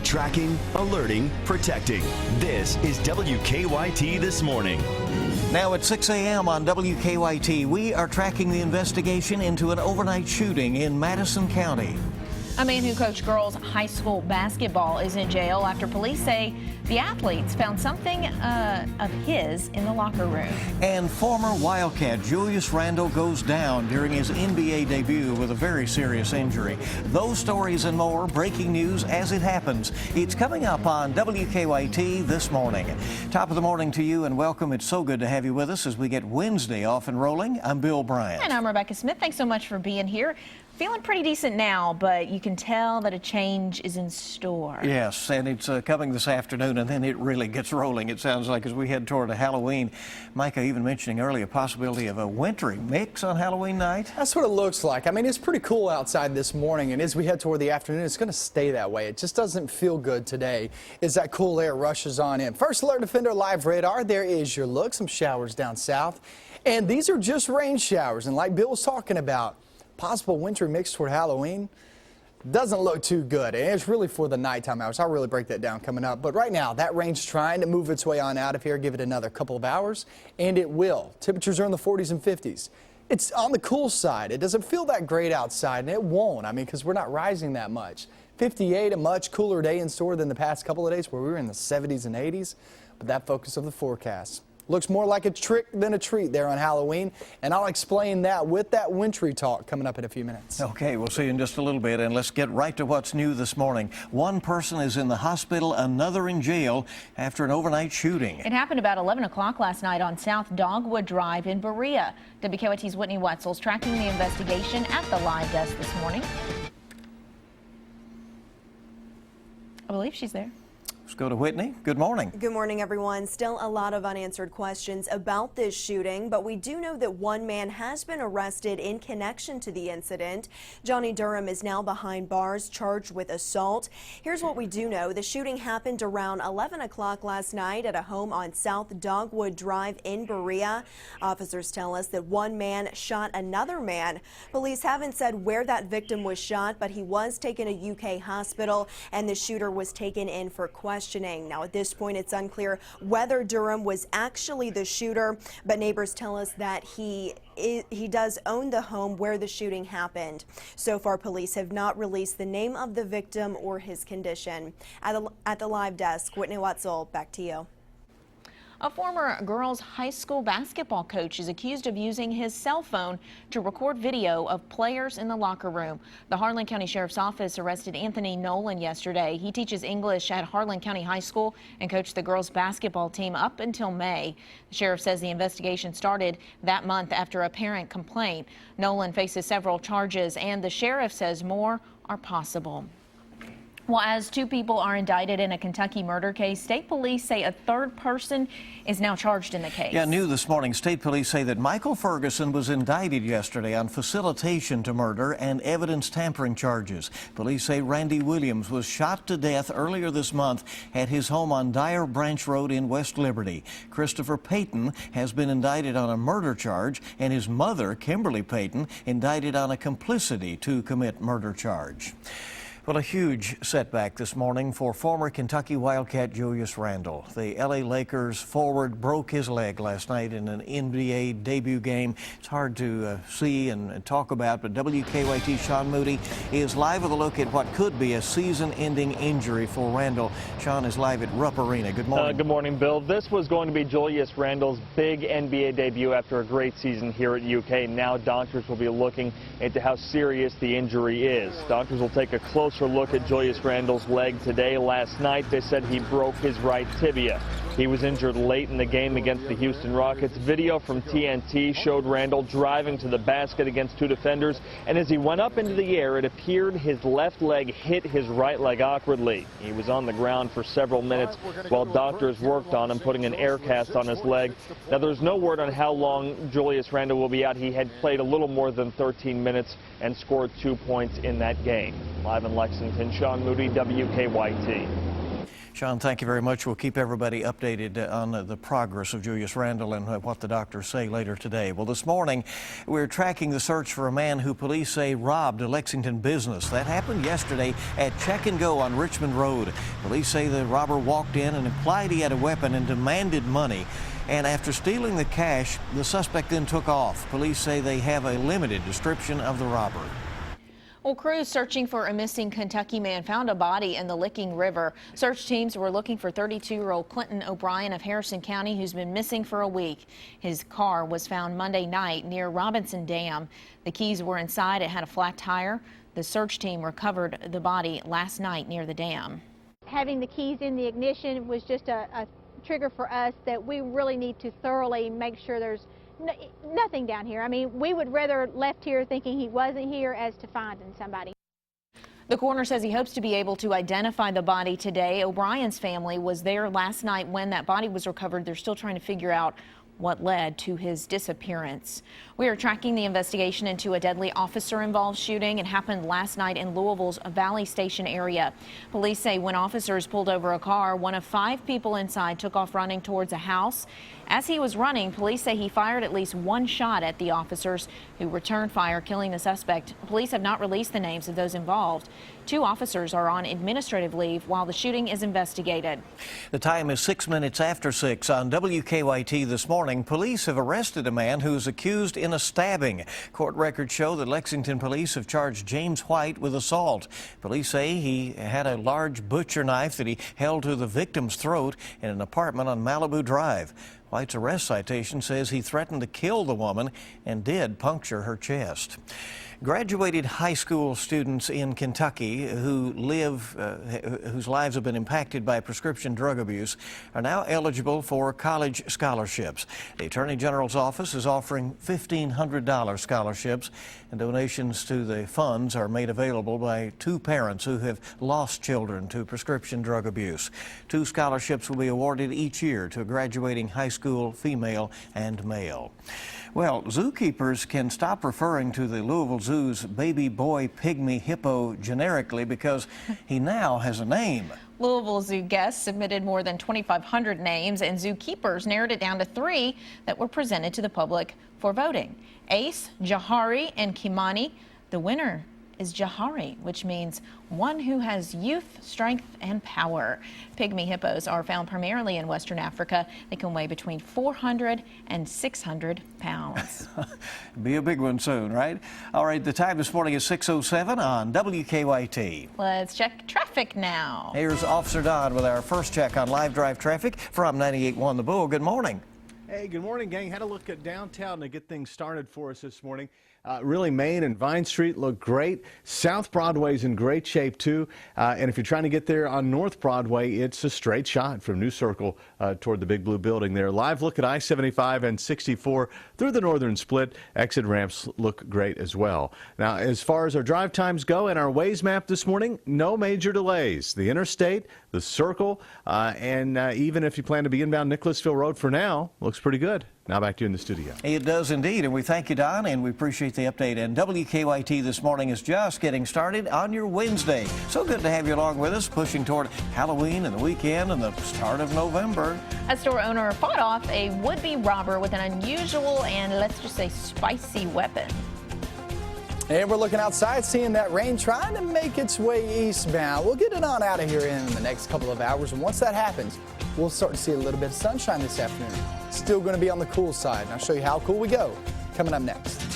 Tracking, alerting, protecting. This is WKYT This Morning. Now at 6 a.m. on WKYT, we are tracking the investigation into an overnight shooting in Madison County. A man who coached girls high school basketball is in jail after police say the athletes found something of his in the locker room. And former Wildcat Julius Randle goes down during his NBA debut with a very serious injury. Those stories and more, breaking news as it happens. It's coming up on WKYT This Morning. Top of the morning to you and welcome. It's so good to have you with us as we get Wednesday off and rolling. I'm Bill Bryant. And I'm Rebecca Smith. Thanks so much for being here. Feeling pretty decent now, but you can tell that a change is in store. Yes, and it's coming this afternoon, and then it really gets rolling, it sounds like, as we head toward Halloween. Micah even mentioning earlier possibility of a wintry mix on Halloween night. That's what it looks like. I mean, it's pretty cool outside this morning, and as we head toward the afternoon, it's going to stay that way. It just doesn't feel good today as that cool air rushes on in. First Alert Defender Live Radar, there is your look. Some showers down south, and these are just rain showers, and like Bill was talking about, possible wintry mix toward Halloween doesn't look too good, and it's really for the nighttime hours. I'll really break that down coming up, but right now that rain's trying to move its way on out of here. Give it another couple of hours and it will. Temperatures are in the 40s and 50s. It's on the cool side. It doesn't feel that great outside, and it won't. I mean, because we're not rising that much. 58, a much cooler day in store than the past couple of days where we were in the 70s and 80s, but that focus of the forecast looks more like a trick than a treat there on Halloween, and I'll explain that with that wintry talk coming up in a few minutes. Okay, we'll see you in just a little bit, and let's get right to what's new this morning. One person is in the hospital, another in jail after an overnight shooting. It happened about 11 o'clock last night on South Dogwood Drive in Berea. WKYT's Whitney Wetzel's tracking the investigation at the live desk this morning. I believe she's there. Let's go to Whitney. Good morning. Good morning, everyone. Still a lot of unanswered questions about this shooting, but we do know that one man has been arrested in connection to the incident. Johnny Durham is now behind bars, charged with assault. Here's what we do know. The shooting happened around 11 o'clock last night at a home on South Dogwood Drive in Berea. Officers tell us that one man shot another man. Police haven't said where that victim was shot, but he was taken to UK hospital, and the shooter was taken in for questioning. Now, at this point, it's unclear whether Durham was actually the shooter, but neighbors tell us that he does own the home where the shooting happened. So far, police have not released the name of the victim or his condition. At the live desk, Whitney Wetzel, back to you. A former girls' high school basketball coach is accused of using his cell phone to record video of players in the locker room. The Harlan County Sheriff's Office arrested Anthony Nolan yesterday. He teaches English at Harlan County High School and coached the girls' basketball team up until May. The sheriff says the investigation started that month after a parent complained. Nolan faces several charges, and the sheriff says more are possible. Well, as two people are indicted in a Kentucky murder case, state police say a third person is now charged in the case. Yeah, new this morning, state police say that Michael Ferguson was indicted yesterday on facilitation to murder and evidence tampering charges. Police say Randy Williams was shot to death earlier this month at his home on Dyer Branch Road in West Liberty. Christopher Payton has been indicted on a murder charge, and his mother, Kimberly Payton, indicted on a complicity to commit murder charge. Well, a huge setback this morning for former Kentucky Wildcat Julius Randle. The LA Lakers forward broke his leg last night in an NBA debut game. It's hard to see and talk about, but WKYT Sean Moody is live with a look at what could be a season-ending injury for Randle. Sean is live at Rupp Arena. Good morning. Good morning, Bill. This was going to be Julius Randle's big NBA debut after a great season here at UK. Now doctors will be looking into how serious the injury is. Doctors will take a closer look at Julius Randle's leg today. Last night, they said he broke his right tibia. He was injured late in the game against the Houston Rockets. Video from TNT showed Randle driving to the basket against two defenders, and as he went up into the air, it appeared his left leg hit his right leg awkwardly. He was on the ground for several minutes while doctors worked on him, putting an air cast on his leg. Now, there's no word on how long Julius Randle will be out. He had played a little more than 13 minutes and scored 2 points in that game. Live in Lexington, Sean Moody, WKYT. Sean, thank you very much. We'll keep everybody updated on the progress of Julius Randle and what the doctors say later today. Well, this morning, we're tracking the search for a man who police say robbed a Lexington business. That happened yesterday at Check and Go on Richmond Road. Police say the robber walked in and implied he had a weapon and demanded money. And after stealing the cash, the suspect then took off. Police say they have a limited description of the robber. Well, crews searching for a missing Kentucky man found a body in the Licking River. Search teams were looking for 32-year-old Clinton O'Brien of Harrison County, who's been missing for a week. His car was found Monday night near Robinson Dam. The keys were inside. It had a flat tire. The search team recovered the body last night near the dam. Having the keys in the ignition was just a trigger for us that we really need to thoroughly make sure there's nothing down here. I mean, we would rather left here thinking he wasn't here as to finding somebody. The coroner says he hopes to be able to identify the body today. O'Brien's family was there last night when that body was recovered. They're still trying to figure out what led to his disappearance. We are tracking the investigation into a deadly officer-involved shooting. It happened last night in Louisville's Valley Station area. Police say when officers pulled over a car, one of 5 people inside took off running towards a house. As he was running, police say he fired at least 1 shot at the officers, who returned fire, killing the suspect. Police have not released the names of those involved. 2 officers are on administrative leave while the shooting is investigated. The time is 6 minutes after 6 on WKYT this morning. Police have arrested a man who is accused in a stabbing. Court records show that Lexington police have charged James White with assault. Police say he had a large butcher knife that he held to the victim's throat in an apartment on Malibu Drive. White's arrest citation says he threatened to kill the woman and did puncture her chest. Graduated high school students in Kentucky whose lives have been impacted by prescription drug abuse are now eligible for college scholarships. The Attorney General's office is offering $1,500 scholarships, and donations to the funds are made available by 2 parents who have lost children to prescription drug abuse. 2 scholarships will be awarded each year to a graduating high school female and male. Well, zookeepers can stop referring to the Louisville Zoo's baby boy pygmy hippo generically because he now has a name. Louisville Zoo guests submitted more than 2,500 names, and zookeepers narrowed it down to 3 that were presented to the public for voting: Ace, Jahari, and Kimani. The winner is Jahari, which means one who has youth, strength, and power. Pygmy hippos are found primarily in Western Africa. They can weigh between 400 and 600 pounds. Be a big one soon, right? All right, the time this morning is 6:07 on WKYT. Let's check traffic now. Here's Officer Don with our first check on live drive traffic from 98.1 The Bull. Good morning. Hey, good morning, gang. Had a look at downtown to get things started for us this morning. Really, Main and Vine Street look great. South Broadway's in great shape, too. And if you're trying to get there on North Broadway, it's a straight shot from New Circle toward the Big Blue Building there. Live look at I-75 and 64 through the northern split. Exit ramps look great as well. Now, as far as our drive times go and our Waze map this morning, no major delays. The interstate, the Circle, and even if you plan to be inbound Nicholasville Road for now, looks pretty good. Now back to you in the studio. It does indeed, and we thank you, Don, and we appreciate the update. And WKYT this morning is just getting started on your Wednesday. So good to have you along with us, pushing toward Halloween and the weekend and the start of November. A store owner fought off a would-be robber with an unusual and, let's just say, spicy weapon. And we're looking outside, seeing that rain trying to make its way eastbound. We'll get it on out of here in the next couple of hours, and once that happens, we'll start to see a little bit of sunshine this afternoon. Still going to be on the cool side, and I'll show you how cool we go coming up next.